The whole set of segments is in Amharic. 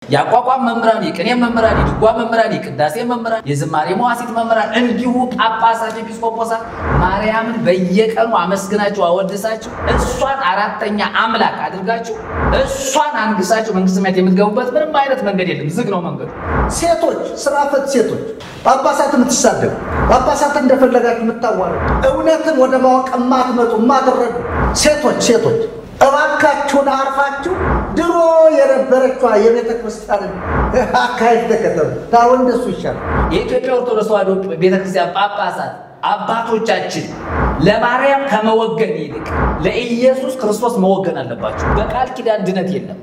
ያቋቋም መምራን የቅኔ መምራን የድጓ መምራን የቅዳሴ መምራን የዝማሬ መዋሲት መምራን እንዲሁ ጳጳሳት ኤጲስቆጶሳት ማርያምን በየቀኑ አመስግናችሁ አወድሳችሁ እሷን አራተኛ አምላክ አድርጋችሁ እሷን አንግሳችሁ መንግስተ ሰማያት የምትገቡበት ምንም አይነት መንገድ የለም ዝግ ነው መንገዱ ሴቶች ስራፈት ሴቶች ጳጳሳት የምትሳደቡ ጳጳሳት እንደፈለጋችሁ የምታዋሩ እውነትን ወደ ማወቅ ማትመጡ ማትረዱ ሴቶች እባካችሁን አርፋችሁ ድሮ የነበረችው የቤተ ክርስቲያን አካይድ ተከተሉ ታውን እንደሱ ይሻላል የኢትዮጵያ ኦርቶዶክስ ተዋሕዶ ቤተ ክርስቲያን ጳጳሳት አባቶቻችን ለማርያም ከመወገን ይልቅ ለኢየሱስ ክርስቶስ መወገን አለባቸው በቃል ኪዳን ድነት የለም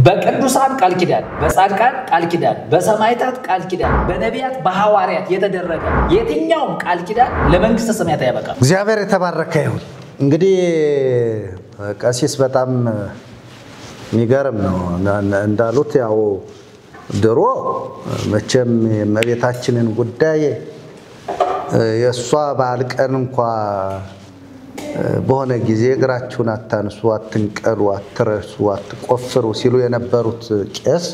በቅዱሳን ቃል ኪዳን በጻድቃን ቃል ኪዳን በሰማዕታት ቃል ኪዳን በነቢያት በሐዋርያት የተደረገ የትኛውም ቃል ኪዳን ለመንግስተ ሰማያት ያበቃል እግዚአብሔር የተባረከ ይሁን እንግዲህ ቀሲስ በጣም የሚገርም ነው እንዳሉት ያው ድሮ መቼም የመቤታችንን ጉዳይ የሷ ባልቀን እንኳን በሆነ ጊዜ እግራችሁን አታንሱ አትንቀሉ አትረሱ አትቆፍሩ ሲሉ የነበሩት ቄስ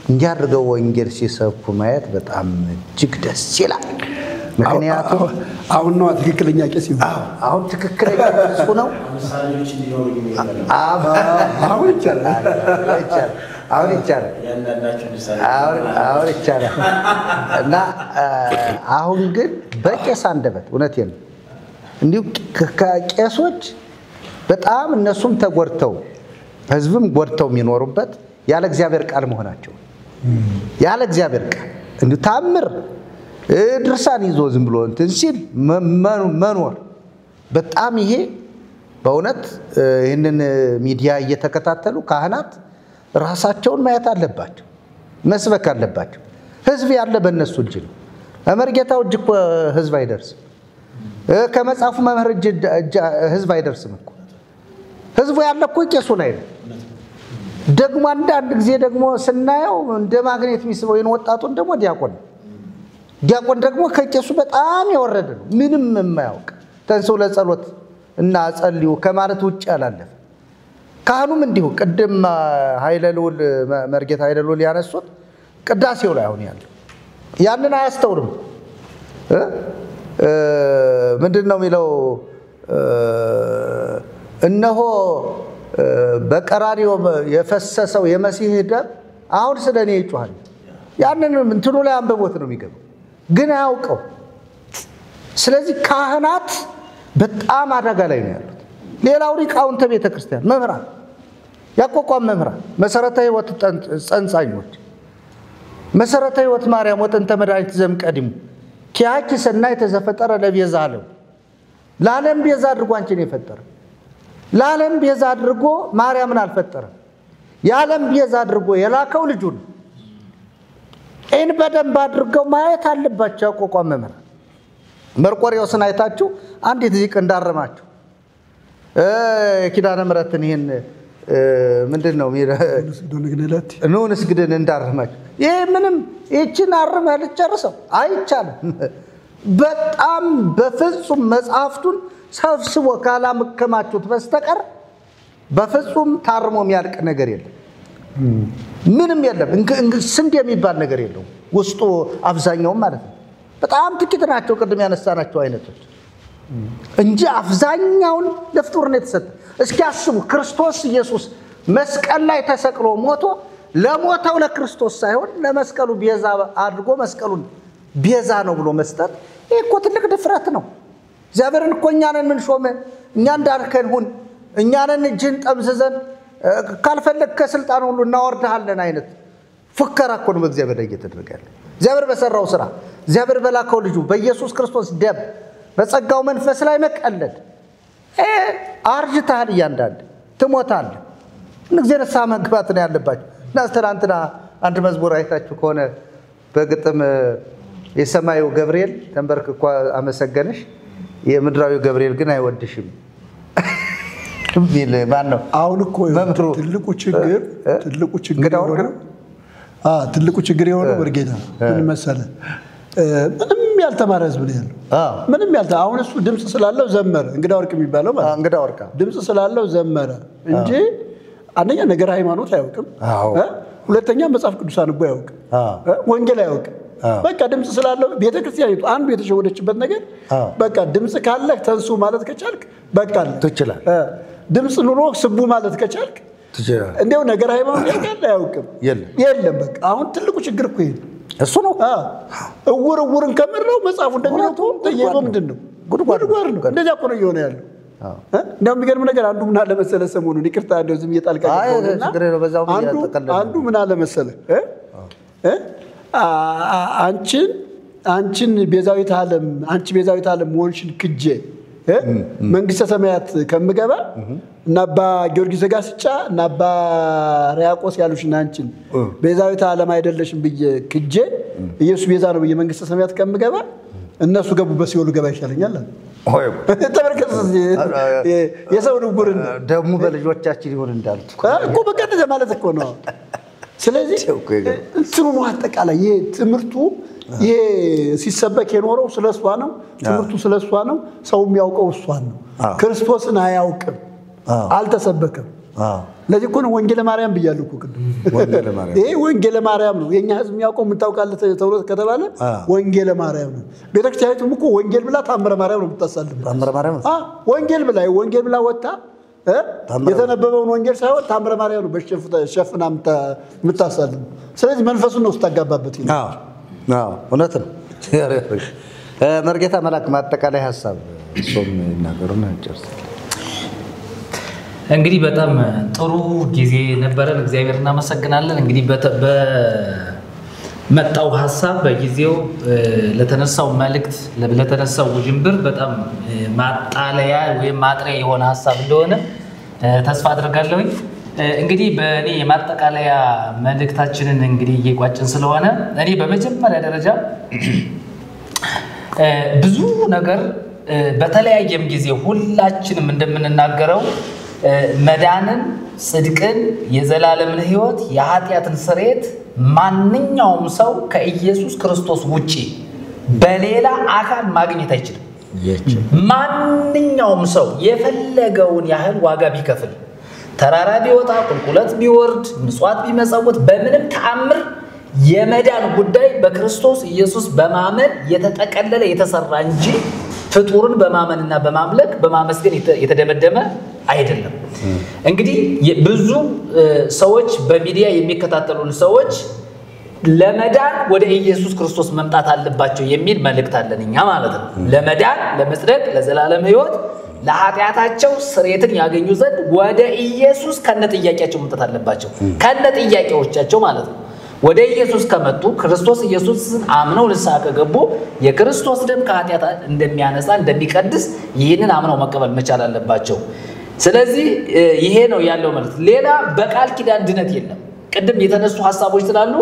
እንዲያድርገው ወንጌል ሲሰብኩ ማየት በጣም እጅግ ደስ ይላል ምክንያቱም አሁን ነው ትክክለኛ ቄስ ይባል አሁን ትክክለኛ ቄስ ነው ምሳሌዎች እንዲኖሩ አሁን ይቻላል ያንዳንዳችሁ ምሳሌ አሁን ይቻላል እና አሁን ግን በቄስ አንደበት እውነቴን ነው እንዲሁ ከቄሶች በጣም እነሱም ተጎድተው ህዝብም ጎድተው የሚኖሩበት ያለ እግዚአብሔር ቃል መሆናቸው ያለ እግዚአብሔር ቃል እንዲሁ ታምር ድርሳን ይዞ ዝም ብሎ እንትን ሲል መኖር በጣም ይሄ በእውነት ይሄንን ሚዲያ እየተከታተሉ ካህናት ራሳቸውን ማየት አለባቸው መስበክ አለባቸው ህዝብ ያለ በእነሱ እጅ ነው አመርጌታው እጅ እኮ ህዝብ አይደርስም ከመጻፉ መምህር እጅ ህዝብ አይደርስም እኮ ህዝቡ ያለ እኮ ቄሱ ላይ ነው ደግሞ አንዳንድ ጊዜ ደግሞ ስናየው እንደ ማግኔት የሚስበው ወጣቱን ደግሞ ዲያቆን ደግሞ ከቄሱ በጣም ያወረደ ነው ምንም የማያውቅ ተንሰው ለጸሎት እና ጸልዩ ከማለት ውጭ ያላለፈ ካህኑም እንዲሁ ቅድም ኃይለሉል መርጌታ ኃይለሉል ያነሱት ቅዳሴው ላይ አሁን ያለው ያንን አያስተውልም ምንድነው የሚለው እነሆ በቀራንዮ የፈሰሰው የመሲህ ደም አሁን ስለኔ ይጮሃል ያንን እንትኑ ላይ አንበቦት ነው የሚገባው ግን አያውቀው ስለዚህ ካህናት በጣም አደጋ ላይ ነው ያሉት ሌላው ሊቃውንተ ቤተ ክርስቲያን መምህራን ያቋቋም መምህራን መሰረተ ህይወት ጸንጻኞች መሰረተ ህይወት ማርያም ወጥንተ መድኃኒት ዘምቀድሙ ኪያኪ ሰናይ ተዘፈጠረ ለቤዛ ዓለም ለዓለም ቤዛ አድርጎ አንቺን የፈጠረ ለዓለም ቤዛ አድርጎ ማርያምን አልፈጠረ የዓለም ቤዛ አድርጎ የላከው ልጁን እን በደንብ አድርገው ማየት አለባቸው ያቋቋም መምህራን መርቆሬዎስን አይታችሁ አንዲት ዚቅ እንዳረማችሁ ኪዳነ ምሕረትን ይሄን ምንድነው ኑንስ ግደን እንዳረማችሁ ይሄ ምንም እቺን አርመ ልጨርሰው አይቻልም በጣም በፍጹም መጽሐፍቱን ሰብስቦ ካላመከማችሁት በስተቀር በፍጹም ታርሞ የሚያልቅ ነገር የለም ምንም የለም ስንዴ የሚባል ነገር የለው ውስጡ አብዛኛው ማለት ነው በጣም ጥቂት ናቸው ቅድም ያነሳናቸው አይነቶች እንጂ አብዛኛውን ለፍጡር ነው የተሰጠ እስኪ አስቡ ክርስቶስ ኢየሱስ መስቀል ላይ ተሰቅሎ ሞቶ ለሞተው ለክርስቶስ ሳይሆን ለመስቀሉ ቤዛ አድርጎ መስቀሉን ቤዛ ነው ብሎ መስጠት እኮ ትልቅ ድፍረት ነው እግዚአብሔርን እኮ እኛንን ምን ሾመ እኛ እንዳርከን ሁን እኛንን እጅን ጠምዝዘን ካልፈለክ ከስልጣን ሁሉ እናወርዳለን አይነት ፍከራ እኮ ነው በእግዚአብሔር ላይ እየተደረገ እግዚአብሔር በሰራው ስራ እግዚአብሔር በላከው ልጁ በኢየሱስ ክርስቶስ ደም በጸጋው መንፈስ ላይ መቀለድ አርጅታል ያንዳንድ ትሞታል እንግዲህ ነሳ መግባት ነው ያለባችሁ ናስተራንትና አንድ መዝሙር አይታችሁ ከሆነ በግጥም የሰማዩ ገብርኤል ተንበርክኮ አመሰገነሽ የምድራዊ ገብርኤል ግን አይወድሽም ቢል ማን ነው አሁን እኮ ትልቁ ችግር የሆነው በርጌታ ምን መሰለህ ምንም ያልተማረ ህዝብ ነው ያለው ምንም ያልተ አሁን እሱ ድምጽ ስላለው ዘመረ እንግዳ ወርቅ የሚባለው ማለት እንግዳ ወርቅ ድምጽ ስላለው ዘመረ እንጂ አንደኛ ነገር ሃይማኖት አያውቅም ሁለተኛ መጽሐፍ ቅዱስ አንቦ ያውቅ ወንጌል ያውቅ በቃ ድምጽ ስላለው ቤተክርስቲያኒቱ አንዱ የተሸወደችበት ነገር በቃ ድምጽ ካለ ተንሱ ማለት ከቻልክ በቃ ትችላል ድምጽ ኑሮ ስቡ ማለት ከቻልክ ትችላል እንደው ነገር ሃይማኖት ያውቃል አያውቅም የለም በቃ አሁን ትልቁ ችግር እኮ ይሄ እሱ ነው እውርን ከመረው መጽሐፉ እንደሚለው ተየው ምንድነው ጉድጓድ ነው እንደዛ እኮ ነው የሆነ ያለው እንደው የሚገርም ነገር አንዱ ምን አለ መሰለ ሰሞኑን ይቅርታ እንደው ዝም እየጣልቃ አንዱ ምን አለ መሰለ አንቺን ቤዛዊት ዓለም አንቺ ቤዛዊት ዓለም ሞንሽን ክጄ መንግስተ ሰማያት ከምገባ እና አባ ጊዮርጊስ ጋስጫ እና አባ ሪያቆስ ያሉሽና አንቺን ቤዛዊት ዓለም አይደለሽም ብዬ ክጄ ኢየሱስ ቤዛ ነው ብዬ መንግስተ ሰማያት ከምገባ እነሱ ገቡበት ሲወሉ ገባ ይሻለኛል ሆይ ተበርከስ የሰው ንጉርን ደሙ በልጆቻችን ይሁን እንዳልኩ እኮ በቀጥታ ማለት እኮ ነው ስለዚህ እንትኑ አጠቃላይ ይሄ ትምርቱ ይሄ ሲሰበክ የኖረው ስለሷ ነው ትምርቱ ስለሷ ነው ሰው የሚያውቀው እሷን ነው ክርስቶስን አያውቅም አልተሰበከም ለዚህ እኮ ነው ወንጌል ማርያም ብያለሁ እኮ ቅድም ይሄ ወንጌል ማርያም ነው የኛ ህዝብ የሚያውቀው ምን ታውቃለህ ተብሎ ከተባለ ወንጌል ማርያም ነው ቤተክርስቲያኒቱም እኮ ወንጌል ብላ ታምረ ማርያም ነው የምታሳልፍ ታምረ ማርያም ወንጌል ብላ ወጣ የተነበበውን ወንጌል ሳይሆን ታምረ ማርያም ነው በሸፍና የምታሳልፍ ስለዚህ መንፈሱን ነው ስታጋባበት አዎ እውነት ነው መርጌታ መላክ ማጠቃላይ ሐሳብ ሶም ይናገሩና ጨርስ እንግዲህ በጣም ጥሩ ጊዜ ነበረን እግዚአብሔር እናመሰግናለን እንግዲህ በመጣው ሐሳብ በጊዜው ለተነሳው መልእክት ለተነሳው ውጅንብር በጣም ማጣለያ ወይ ማጥሪያ የሆነ ሐሳብ እንደሆነ ተስፋ አድርጋለሁ እንግዲህ በእኔ የማጠቃለያ መልእክታችንን እንግዲህ እየቋጭን ስለሆነ እኔ በመጀመሪያ ደረጃ ብዙ ነገር በተለያየም ጊዜ ሁላችንም እንደምንናገረው መዳንን ጽድቅን የዘላለምን ሕይወት የኃጢያትን ስርየት ማንኛውም ሰው ከኢየሱስ ክርስቶስ ውጪ በሌላ አካል ማግኘት አይችልም ማንኛውም ሰው የፈለገውን ያህል ዋጋ ቢከፍል ተራራ ቢወጣ ቁልቁለት ቢወርድ ምጽዋት ቢመጸውት በምንም ተአምር የመዳን ጉዳይ በክርስቶስ ኢየሱስ በማመን የተጠቀለለ የተሰራ እንጂ ፍጡርን በማመንና በማምለክ በማመስገን የተደመደመ አይደለም እንግዲህ ብዙ ሰዎች በሚዲያ የሚከታተሉን ሰዎች ለመዳን ወደ ኢየሱስ ክርስቶስ መምጣት አለባቸው የሚል መልእክት አለንኛ ማለት ነው ለመዳን ለመጽደቅ ለዘላለም ሕይወት ለኃጢያታቸው ስርየትን ያገኙ ዘንድ ወደ ኢየሱስ ከነጥያቄያቸው መምጣት አለባቸው ከነጥያቄዎቻቸው ማለት ነው ወደ ኢየሱስ ከመጡ ክርስቶስ ኢየሱስን አምነው ንስሐ ከገቡ የክርስቶስ ደም ከኃጢያት እንደሚያነጻ እንደሚቀድስ ይህንን አምነው መቀበል መቻል አለባቸው ስለዚህ ይሄ ነው ያለው መልእክት ሌላ በቃል ኪዳን ድነት የለም ቅድም የተነሱ ሐሳቦች ስላሉ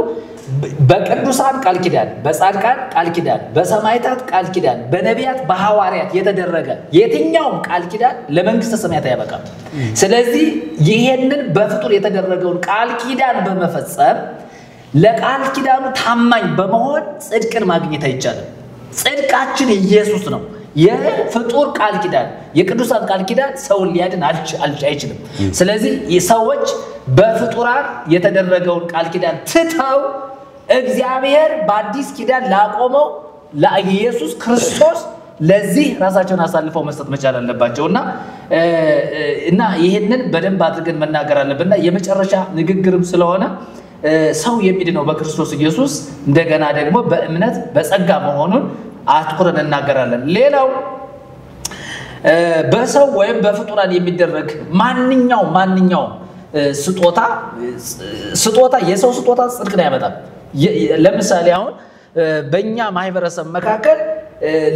በቅዱሳን ቃል ኪዳን በጻድቃን ቃል ኪዳን በሰማዕታት ቃል ኪዳን በነቢያት በሐዋርያት የተደረገ የትኛውም ቃል ኪዳን ለመንግስተ ሰማያት ያበቃል ስለዚህ ይሄንን በፍጡር የተደረገውን ቃል ኪዳን በመፈጸም ለቃል ኪዳኑ ታማኝ በመሆን ጽድቅን ማግኘት አይቻልም ጽድቃችን ኢየሱስ ነው የፍጡር ቃል ኪዳን የቅዱሳን ቃል ኪዳን ሰውን ሊያድን አይችልም ስለዚህ የሰዎች በፍጡራን የተደረገውን ቃል ኪዳን ትተው እግዚአብሔር በአዲስ ኪዳን ላቆመው ለኢየሱስ ክርስቶስ ለዚህ ራሳቸውን አሳልፈው መስጠት መቻል አለባቸውና ይሄንን በደንብ አድርገን መናገር አለብንና የመጨረሻ ንግግርም ስለሆነ ሰው የሚድነው በክርስቶስ ኢየሱስ እንደገና ደግሞ በእምነት በጸጋ መሆኑን አትኩረን እናገራለን ሌላው በሰው ወይም በፍጡራን የሚደረግ ማንኛውም ስጦታ የሰው ስጦታ ጽድቅን ያመጣል ለምሳሌ አሁን በእኛ ማህበረሰብ መካከል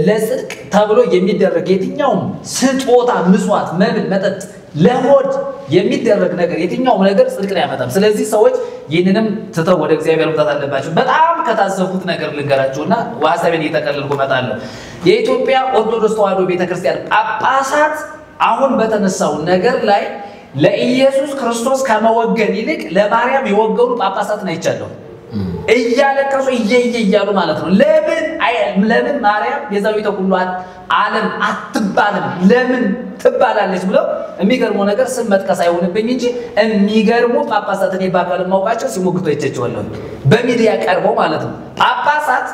ለጽድቅ ተብሎ የሚደረግ የትኛውም ስጦታ ምጽዋት መብል መጠጥ ለሆድ የሚደረግ ነገር የትኛውም ነገር ጽድቅን ያመጣል ስለዚህ ሰዎች ይህንንም ትተው ወደ እግዚአብሔር መምጣት አለባቸው በጣም ከታዘፉት ነገር ልንገራችሁና ሐሳቤን እየተቀለልኩ እመጣለሁ የኢትዮጵያ ኦርቶዶክስ ተዋሕዶ ቤተክርስቲያን ጳጳሳት አሁን በተነሳው ነገር ላይ ለኢየሱስ ክርስቶስ ከመወገን ይልቅ ለማርያም የወገኑ ጳጳሳትን አይቻለሁ እያለቀሱ እያሉ ማለት ነው። ለምን ማርያም ቤዛዊተ ኩሉ ዓለም አትባልም ለምን ትባላለች ብለው የሚገርመው ነገር ስም መጥቀስ አይሆንብኝ እንጂ የሚገርሙ ጳጳሳትን በአካል ማውቃቸው ሲሞግቱ አይቻቸዋለሁ በሚዲያ ቀርበው ማለት ነው። ጳጳሳት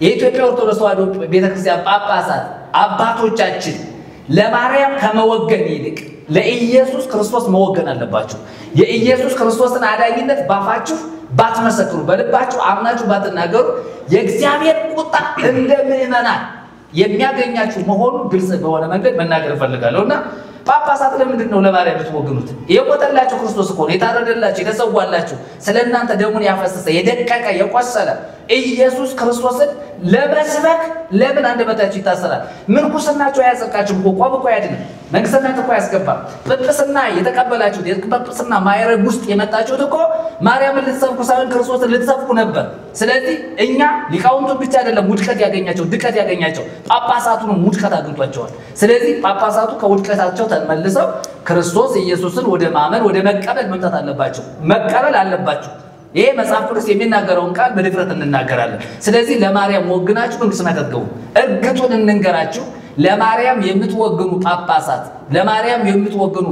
የኢትዮጵያ ኦርቶዶክስ ተዋሕዶ ቤተክርስቲያን ጳጳሳት አባቶቻችን ለማርያም ከመወገን ይልቅ ለኢየሱስ ክርስቶስ መወገን አለባችሁ። የኢየሱስ ክርስቶስን አዳኝነት ባፋችሁ ባትመሰክሩ በልባችሁ አምናችሁ ባትናገሩ የእግዚአብሔር ቁጣ እንደ ምዕመናን የሚያገኛችሁ መሆኑን ግልጽ በሆነ መንገድ መናገር እፈልጋለሁና ጳጳሳት ለምንድን ነው ለማርያም የምትወግኑት? የሞተላችሁ ክርስቶስ እኮ ነው። የታረደላችሁ የተሰዋላችሁ ስለእናንተ ደሙን ያፈሰሰ የደቀቀ የቆሰለ ኢየሱስ ክርስቶስን ለመስበክ ለምን አንደበታችሁ ይታሰራል? ምንኩስናችሁ አያጸድቃችሁም እኮ ቆብ እኮ አያድንም። መንግሥትነት እኮ አያስገባም። ጵጵስና የተቀበላችሁት የጵጵስና ማዕረግ ውስጥ የመጣችሁት እኮ ማርያምን ልትሰብኩ ሳይሆን ክርስቶስን ልትሰብኩ ነበር። ስለዚህ እኛ ሊቃውንቱን ብቻ አይደለም ውድቀት ያገኛቸው ድቀት ያገኛቸው ጳጳሳቱንም ውድቀት አግኝቷቸዋል። ስለዚህ ጳጳሳቱ ከውድቀታቸው ተመልሰው ክርስቶስ ኢየሱስን ወደ ማመን ወደ መቀበል መምጣት አለባቸው። መቀበል አለባቸው። ይሄ መጽሐፍ ቅዱስ የሚናገረውን ቃል በድፍረት እንናገራለን። ስለዚህ ለማርያም ወግናችሁ መንግሥተ ሰማያት አትገቡ። እርግጡን እንንገራችሁ። ለማርያም የምትወግኑ ጳጳሳት፣ ለማርያም የምትወግኑ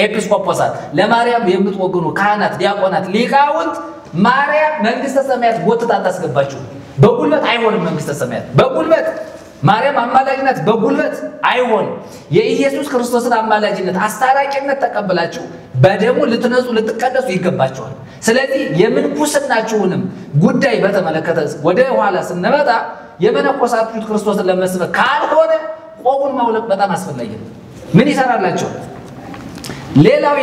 ኤጲስቆጶሳት፣ ለማርያም የምትወግኑ ካህናት፣ ዲያቆናት፣ ሊቃውንት ማርያም መንግሥተ ሰማያት ጎትታ አታስገባችሁ። በጉልበት አይሆንም። መንግሥተ ሰማያት በጉልበት ማርያም አማላጅነት በጉልበት አይሆንም። የኢየሱስ ክርስቶስን አማላጅነት አስታራቂነት ተቀበላችሁ በደሙ ልትነጹ ልትቀደሱ ይገባችኋል። ስለዚህ የምንኩስናችሁንም ጉዳይ በተመለከተ ወደ ኋላ ስንመጣ የመነኮሳችሁት ክርስቶስን ለመስበክ ካልሆነ ቆቡን ማውለቅ በጣም አስፈላጊ ነው። ምን ይሰራላችሁ? ሌላው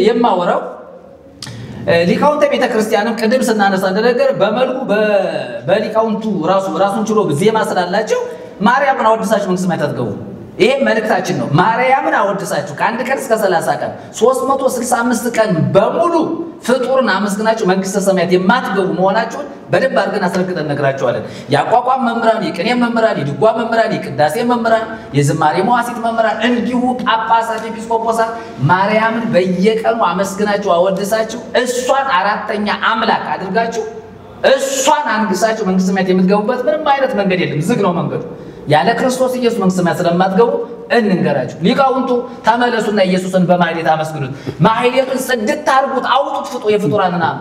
የማወራው ሊቃውንተ ቤተክርስቲያንም ቅድም ስናነሳ እንደነገር በመልኩ በሊቃውንቱ ራሱን ችሎ ዜማ ስላላቸው ማርያምን አወድሳችሁ መንግሥተ ሰማያት አትገቡ። ይሄ መልእክታችን ነው። ማርያምን አወድሳችሁ ከአንድ ቀን እስከ 30 ቀን 365 ቀን በሙሉ ፍጡርን አመስግናችሁ መንግሥተ ሰማያት የማትገቡ መሆናችሁን በደንብ አድርገን አስረግጠን ነግራችኋለን። የአቋቋም መምህራን፣ የቅኔ መምህራን፣ የድጓ መምህራን፣ የቅዳሴ መምህራን፣ የዝማሬ መዋሥዕት መምህራን እንዲሁ ጳጳሳት፣ ኤጲስቆጶሳት ማርያምን በየቀኑ አመስግናችሁ አወድሳችሁ እሷን አራተኛ አምላክ አድርጋችሁ እሷን አንግሳችሁ መንግሥተ ሰማያት የምትገቡበት ምንም አይነት መንገድ የለም። ዝግ ነው መንገዱ። ያለ ክርስቶስ ኢየሱስ መንግሥተ ሰማያት ስለማትገቡ እንንገራችሁ። ሊቃውንቱ ተመለሱና ኢየሱስን በማሕሌት አመስግኑት። ማሕሌቱን ጽድት አድርጉት፣ አውጡት ፍጡ የፍጡራንን አም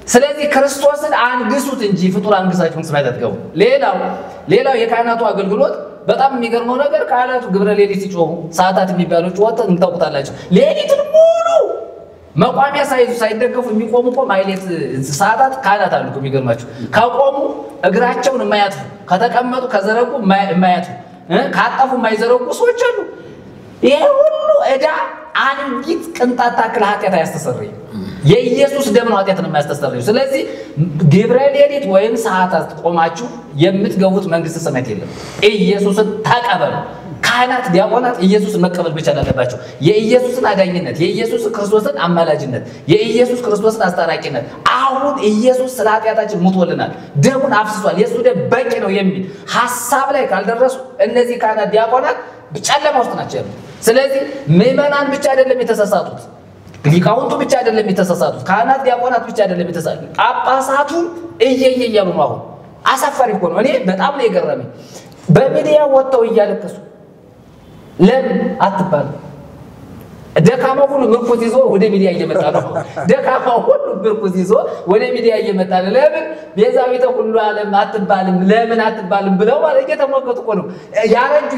ስለዚህ ክርስቶስን አንግሱት እንጂ ፍጡር አንግሳችሁ መንግሥተ ሰማያት አትገቡ። ሌላው የካህናቱ አገልግሎት በጣም የሚገርመው ነገር ካህናቱ ግብረ ሌሊት ሲጮሁ ሰዓታት የሚባሉ ጩኸት እንታውቁታላችሁ። ሌሊቱን ሙሉ መቋሚያ ሳይዙ ሳይደገፉ የሚቆሙ እኮ ማሕሌት ሰዓታት ካህናት አሉ። የሚገርማችሁ ከቆሙ እግራቸውን የማያጥፉ ከተቀመጡ ከዘረጉ የማያጥፉ ካጠፉ የማይዘረጉ ሰዎች አሉ። ይሄ ሁሉ ዕዳ አንዲት ቅንጣት ታክል ኃጢአት አያስተሰርይም። የኢየሱስ ደም ነው ኃጢአትን የማያስተሰርዩ። ስለዚህ ግብረ ሌሊት ወይም ሰዓታት ቆማችሁ የምትገቡት መንግሥተ ሰማያት የለም። ኢየሱስን ተቀበሉ። ካህናት፣ ዲያቆናት ኢየሱስን መቀበል ብቻ አለባቸው። የኢየሱስን አዳኝነት፣ የኢየሱስ ክርስቶስን አማላጅነት፣ የኢየሱስ ክርስቶስን አስታራቂነት አሁን ኢየሱስ ስለ ኃጢአታችን ሙቶልናል፣ ደሙን አፍስሷል፣ የእሱ ደም በቂ ነው የሚል ሐሳብ ላይ ካልደረሱ እነዚህ ካህናት፣ ዲያቆናት ጨለማ ውስጥ ናቸው ያሉት። ስለዚህ ምዕመናን ብቻ አይደለም የተሳሳቱት፣ ሊቃውንቱ ብቻ አይደለም የተሳሳቱት፣ ካህናት፣ ዲያቆናት ብቻ አይደለም የተሳሳቱት፣ ጳጳሳቱ እያሉ ነው። አሁን አሳፋሪ እኮ ነው። እኔ በጣም ነው የገረመኝ። በሚዲያ ወጥተው እያለቀሱ ለምን አትባልም? ደካማው ሁሉ ምርኩዝ ይዞ ወደ ሚዲያ እየመጣ ነው። ደካማው ሁሉ ምርኩዝ ይዞ ወደ ሚዲያ እየመጣ ነው። ለምን ቤዛዊተ ኩሉ ዓለም አትባልም ለምን አትባልም ብለው ማለት እየተሞገቱ እኮ ነው።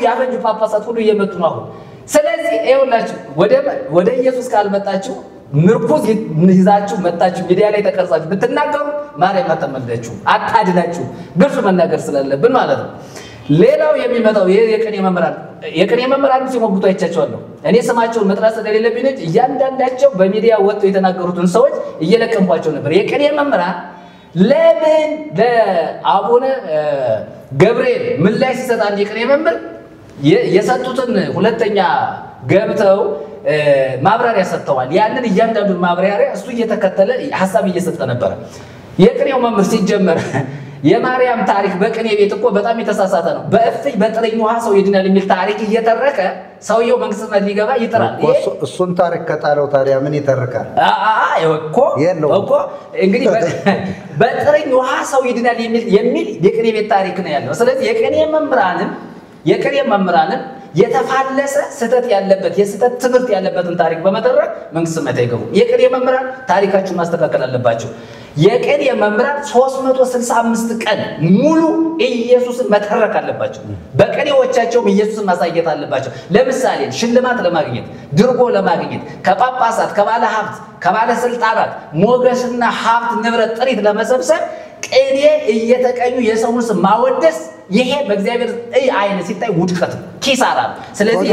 ያረጁ ጳጳሳት ሁሉ እየመጡ ነው አሁን። ስለዚህ ይኸውላችሁ ወደ ኢየሱስ ካልመጣችሁ ምርኩዝ ይዛችሁ መጣችሁ ሚዲያ ላይ ተቀርጻችሁ ብትናገሩ ማርያም አትመለዳችሁ አታድናችሁ። ግልጽ መናገር ስላለብን ማለት ነው። ሌላው የሚመጣው የቅኔ መምህራን ሲሞግቱ አይቻቸዋለሁ። እኔ ስማቸውን መጥራት ስለሌለብኝ እንጂ እያንዳንዳቸው በሚዲያ ወጥተው የተናገሩትን ሰዎች እየለቀምኳቸው ነበር። የቅኔ መምህራን ለምን ለአቡነ ገብርኤል ምላሽ ሲሰጥ አንድ የቅኔ መምህር የሰጡትን ሁለተኛ ገብተው ማብራሪያ ሰጥተዋል። ያንን እያንዳንዱን ማብራሪያ እሱ እየተከተለ ሐሳብ እየሰጠ ነበር። የቅኔው መምህር ሲጀመር የማርያም ታሪክ በቅኔ ቤት እኮ በጣም የተሳሳተ ነው። በእፍኝ በጥረኝ ውሃ ሰው ይድናል የሚል ታሪክ እየተረከ ሰውየው መንግስተ ሰማያት ሊገባ ይጥራል። እሱን ታሪክ ከጣለው ታዲያ ምን ይተርካል? እኮ እንግዲህ በጥረኝ ውሃ ሰው ይድናል የሚል የቅኔ ቤት ታሪክ ነው ያለው። ስለዚህ የቅኔ መምህራንን የተፋለሰ ስህተት ያለበት የስህተት ትምህርት ያለበትን ታሪክ በመተረክ መንግስተ ሰማያት አይገቡም። የቅኔ መምህራን ታሪካችሁን ማስተካከል አለባቸው። የቅኔ መምህራን 365 ቀን ሙሉ ኢየሱስን መተረክ አለባቸው። በቅኔዎቻቸውም ኢየሱስን ማሳየት አለባቸው። ለምሳሌ ሽልማት ለማግኘት ድርጎ ለማግኘት ከጳጳሳት ከባለ ሀብት ከባለ ስልጣናት ሞገስና ሀብት ንብረት ጥሪት ለመሰብሰብ ቅኔ እየተቀኙ የሰውን ስም ማወደስ ይሄ በእግዚአብሔር አይን ሲታይ ውድቀት ነው፣ ኪሳራ ነው። ስለዚህ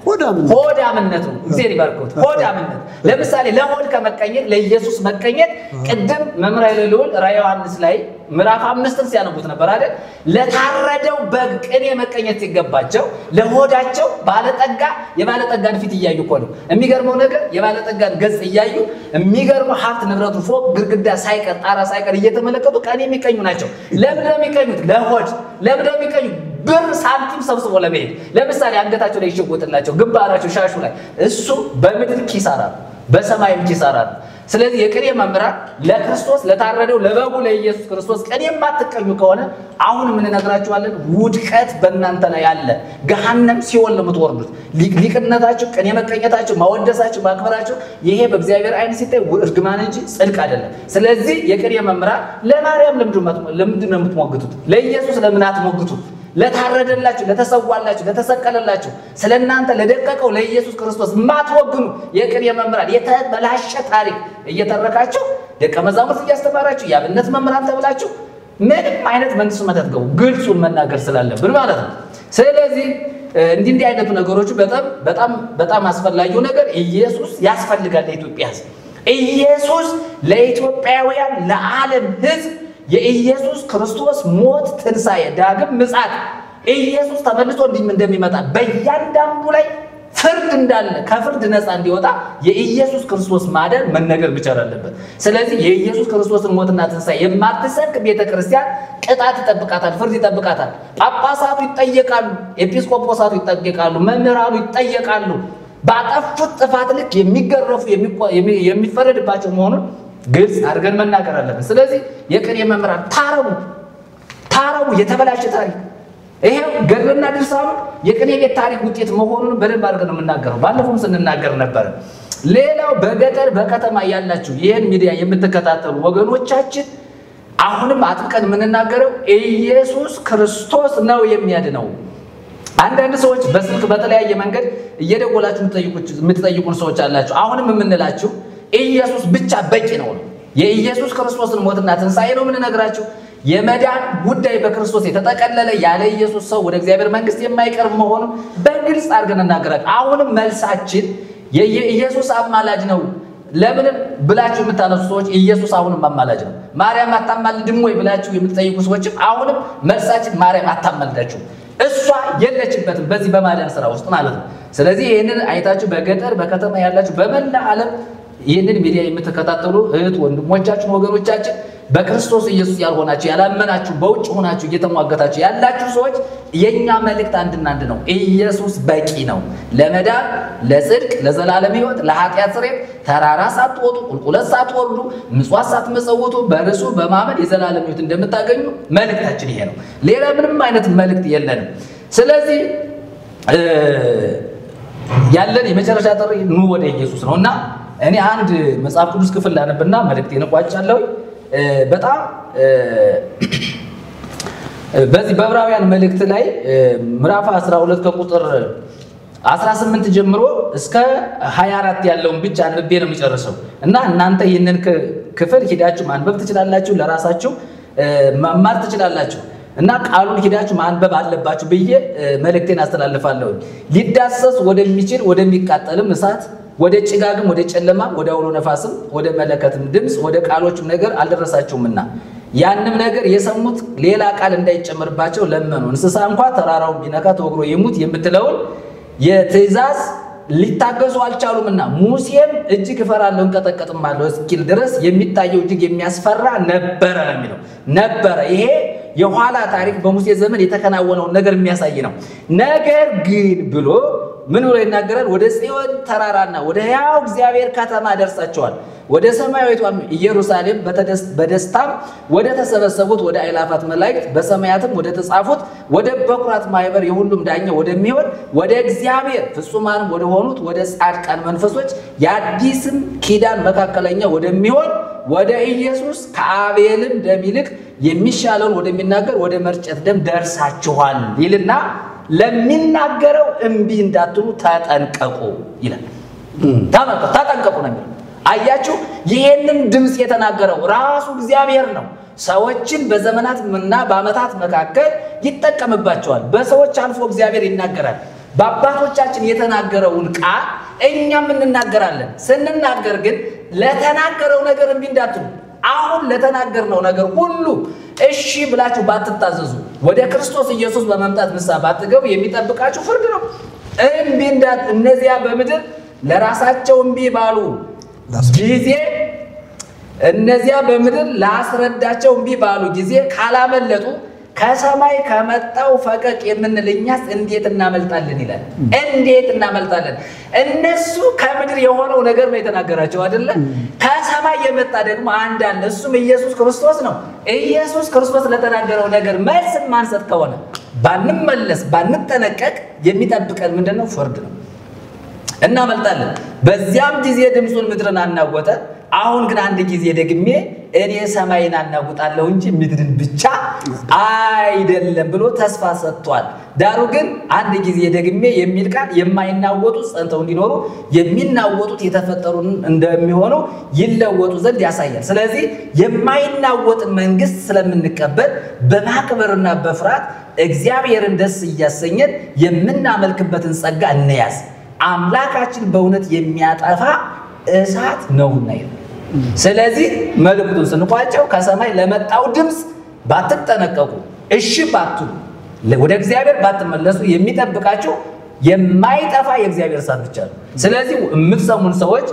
ሆዳምነት ነው። እግዚአብሔር ይባርኮት። ሆዳምነት ለምሳሌ ለሆድ ከመቀኘት ለኢየሱስ መቀኘት ቅድም መምህር ኃይለ ልዑል ራዕየ ዮሐንስ ላይ ምዕራፍ 5 ሲያነቡት ነበር አይደል? ለታረደው በግ ቅኔ መቀኘት ሲገባቸው ለሆዳቸው ባለጠጋ የባለጠጋን ፊት እያዩ እኮ ነው። የሚገርመው ነገር የባለጠጋን ገጽ እያዩ የሚገርመው ሀብት ንብረቱ ፎቅ ግድግዳ ሳይቀር ጣራ ሳይቀር እየተመለከቱ ቅኔ የሚቀኙ ናቸው። ለምን ነው የሚቀኙት? ለሆድ። ለምን ነው የሚቀኙት? ብር ሳንቲም ሰብስቦ ለመሄድ። ለምሳሌ አንገታቸው ላይ ይሸጎጥላቸው ግንባራቸው ሻሹ ላይ እሱ በምድር ኪሳራ ነው፣ በሰማይም ኪሳራ ነው። ስለዚህ የቅኔ መምህራን ለክርስቶስ ለታረደው ለበጉ ለኢየሱስ ክርስቶስ ቅኔ የማትቀኙ ከሆነ አሁን ምን እነግራችኋለን? ውድቀት በእናንተ ላይ አለ። ገሃነም ሲኦል ነው የምትወርዱት። ሊቅነታችሁ፣ ቅኔ መቀኘታችሁ፣ ማወደሳችሁ፣ ማክበራችሁ ይሄ በእግዚአብሔር አይን ሲታይ እርግማን እንጂ ጽድቅ አይደለም። ስለዚህ የቅኔ መምህራን ለማርያም ለምንድን ነው የምትሞግቱት? ለኢየሱስ ለምን አትሞግቱት? ለታረደላችሁ ለተሰዋላችሁ ለተሰቀለላችሁ ስለናንተ ለደቀቀው ለኢየሱስ ክርስቶስ ማትወግኑ የቅኔ መምህራን የተበላሸ ታሪክ እየተረካችሁ ደቀ መዛሙርት እያስተማራችሁ የአብነት መምህራን ተብላችሁ ምንም አይነት መንግስተ ሰማያት አትገቡ። ግልጹን መናገር ስላለብን ማለት ነው። ስለዚህ እንዲህ አይነቱ ነገሮች በጣም አስፈላጊው ነገር ኢየሱስ ያስፈልጋል ለኢትዮጵያ ሕዝብ። ኢየሱስ ለኢትዮጵያውያን ለዓለም ሕዝብ የኢየሱስ ክርስቶስ ሞት ትንሣኤ ዳግም ምጽአት ኢየሱስ ተመልሶ እንደሚመጣ በእያንዳንዱ ላይ ፍርድ እንዳለ ከፍርድ ነፃ እንዲወጣ የኢየሱስ ክርስቶስ ማዳን መነገር ብቻ አለበት። ስለዚህ የኢየሱስ ክርስቶስን ሞትና ትንሣኤ የማትሰብክ ቤተክርስቲያን ቅጣት ይጠብቃታል፣ ፍርድ ይጠብቃታል። ጳጳሳቱ ይጠየቃሉ፣ ኤጲስቆጶሳቱ ይጠየቃሉ፣ መምህራኑ ይጠየቃሉ። ባጠፉት ጥፋት ልክ የሚገረፉ የሚፈረድባቸው መሆኑን ግልጽ አድርገን መናገር አለብን። ስለዚህ የቅኔ መምህራን ታረሙ የተበላሸ ታሪክ ይሄ ገድልና ድርሳኑ የቅኔ ቤት ታሪክ ውጤት መሆኑን በደንብ አድርገን ነው የምናገረው። ባለፈውም ስንናገር ነበር። ሌላው በገጠር በከተማ ያላችሁ ይህን ሚዲያ የምትከታተሉ ወገኖቻችን አሁንም አጥብቀን የምንናገረው ኢየሱስ ክርስቶስ ነው የሚያድነው። አንዳንድ ሰዎች በስልክ በተለያየ መንገድ እየደወላችሁ የምትጠይቁን ሰዎች አላችሁ። አሁንም የምንላችሁ ኢየሱስ ብቻ በቂ ነው። የኢየሱስ ክርስቶስን ሞትና ትንሣኤ ነው የምንነግራችሁ። የመዳን ጉዳይ በክርስቶስ የተጠቀለለ ያለ ኢየሱስ ሰው ወደ እግዚአብሔር መንግስት የማይቀርብ መሆኑን በግልጽ አድርገን እናገራለን። አሁንም መልሳችን የኢየሱስ አማላጅ ነው ለምን ብላችሁ የምታነሱ ሰዎች ኢየሱስ አሁንም አማላጅ ነው። ማርያም አታማልድም ወይ ብላችሁ የምትጠይቁ ሰዎችም አሁንም መልሳችን ማርያም አታማልዳችሁ፣ እሷ የለችበትም በዚህ በማዳን ስራ ውስጥ ማለት ነው። ስለዚህ ይህንን አይታችሁ በገጠር በከተማ ያላችሁ በመላ ዓለም ይህንን ሚዲያ የምትከታተሉ እህት ወንድሞቻችን ወገኖቻችን በክርስቶስ ኢየሱስ ያልሆናችሁ ያላመናችሁ በውጭ ሆናችሁ እየተሟገታችሁ ያላችሁ ሰዎች የኛ መልእክት አንድና አንድ ነው። ኢየሱስ በቂ ነው ለመዳን ለጽድቅ ለዘላለም ሕይወት ለኃጢአት ስርየት ተራራ ሳትወጡ ቁልቁለት ሳትወርዱ ምጽዋት ሳትመጸውቱ በርሱ በማመን የዘላለም ሕይወት እንደምታገኙ መልእክታችን ይሄ ነው። ሌላ ምንም አይነት መልእክት የለንም። ስለዚህ ያለን የመጨረሻ ጥሪ ኑ ወደ ኢየሱስ ነውና እኔ አንድ መጽሐፍ ቅዱስ ክፍል ላነብና መልእክቴን እቋጫለሁ። በጣም በዚህ በዕብራውያን መልእክት ላይ ምዕራፍ 12 ከቁጥር 18 ጀምሮ እስከ 24 ያለውን ብቻ አንብቤ ነው የሚጨርሰው እና እናንተ ይህንን ክፍል ሂዳችሁ ማንበብ ትችላላችሁ፣ ለራሳችሁ መማር ትችላላችሁ እና ቃሉን ሂዳችሁ ማንበብ አለባችሁ ብዬ መልእክቴን አስተላልፋለሁ። ሊዳሰስ ወደሚችል ወደሚቃጠልም እሳት ወደ ጭጋግም ወደ ጨለማ ወደ አውሎ ነፋስም ወደ መለከትም ድምፅ ወደ ቃሎችም ነገር አልደረሳችሁምና ያንም ነገር የሰሙት ሌላ ቃል እንዳይጨመርባቸው ለመኑ። እንስሳ እንኳን ተራራውን ቢነካ ተወግሮ ይሙት የምትለውን የትእዛዝ ሊታገሱ አልቻሉምና ሙሴም እጅግ እፈራለሁ እንቀጠቀጥማለሁ እስኪል ድረስ የሚታየው እጅግ የሚያስፈራ ነበረ ነው የሚለው። ነበረ ይሄ የኋላ ታሪክ በሙሴ ዘመን የተከናወነውን ነገር የሚያሳይ ነው። ነገር ግን ብሎ ምን ብሎ ይናገራል? ወደ ጽዮን ተራራና ወደ ሕያው እግዚአብሔር ከተማ ደርሳቸዋል። ወደ ሰማያዊቷ ኢየሩሳሌም በደስታም ወደ ተሰበሰቡት ወደ አእላፋት መላእክት በሰማያትም ወደ ተጻፉት ወደ በኩራት ማህበር የሁሉም ዳኛ ወደሚሆን ወደ እግዚአብሔር ፍጹማንም ወደ ሆኑት ወደ ጻድቃን መንፈሶች የአዲስም ኪዳን መካከለኛ ወደሚሆን ወደ ኢየሱስ ከአቤልም ደም ይልቅ የሚሻለውን ወደሚናገር ወደ መርጨት ደም ደርሳችኋል ይልና ለሚናገረው እምቢ እንዳትሉ ተጠንቀቁ ይላል። ተጠንቀቁ ነው የሚለው። አያችሁ ይሄንን ድምጽ የተናገረው ራሱ እግዚአብሔር ነው። ሰዎችን በዘመናትና በዓመታት መካከል ይጠቀምባቸዋል። በሰዎች አልፎ እግዚአብሔር ይናገራል። በአባቶቻችን የተናገረውን ቃል እኛም እንናገራለን። ስንናገር ግን ለተናገረው ነገር እምቢ እንዳትሉ። አሁን ለተናገርነው ነገር ሁሉ እሺ ብላችሁ ባትታዘዙ ወደ ክርስቶስ ኢየሱስ በመምጣት ንስሐ ባትገቡ የሚጠብቃችሁ ፍርድ ነው። እምቢ እንዳት እነዚያ በምድር ለራሳቸው እምቢ ባሉ ጊዜ እነዚያ በምድር ላስረዳቸው እምቢ ባሉ ጊዜ ካላመለጡ ከሰማይ ከመጣው ፈቀቅ የምንልኛስ እንዴት እናመልጣለን ይላል። እንዴት እናመልጣለን? እነሱ ከምድር የሆነው ነገር ነው የተናገራቸው አይደለ? ከሰማይ የመጣ ደግሞ አንድ አለ፣ እሱም ኢየሱስ ክርስቶስ ነው። ኢየሱስ ክርስቶስ ለተናገረው ነገር መልስ ማንሰጥ ከሆነ ባንመለስ ባንጠነቀቅ የሚጠብቀን ምንድነው? ፍርድ ነው። እናመልጣለን። በዚያም ጊዜ ድምጹን ምድርን አናወጠ። አሁን ግን አንድ ጊዜ ደግሜ እኔ ሰማይን አናውጣለሁ እንጂ ምድርን ብቻ አይደለም ብሎ ተስፋ ሰጥቷል። ዳሩ ግን አንድ ጊዜ ደግሜ የሚል ቃል የማይናወጡት ጸንተው እንዲኖሩ የሚናወጡት የተፈጠሩ እንደሚሆኑ ይለወጡ ዘንድ ያሳያል። ስለዚህ የማይናወጥ መንግስት ስለምንቀበል በማክበርና በፍርሃት እግዚአብሔርን ደስ እያሰኘን የምናመልክበትን ጸጋ እንያዝ። አምላካችን በእውነት የሚያጠፋ እሳት ነውና ይላል። ስለዚህ መልእክቱን ስንቋጨው ከሰማይ ለመጣው ድምጽ ባትጠነቀቁ እሺ ባትሉ ወደ እግዚአብሔር ባትመለሱ የሚጠብቃችሁ የማይጠፋ የእግዚአብሔር እሳት ብቻ ነው። ስለዚህ የምትሰሙን ሰዎች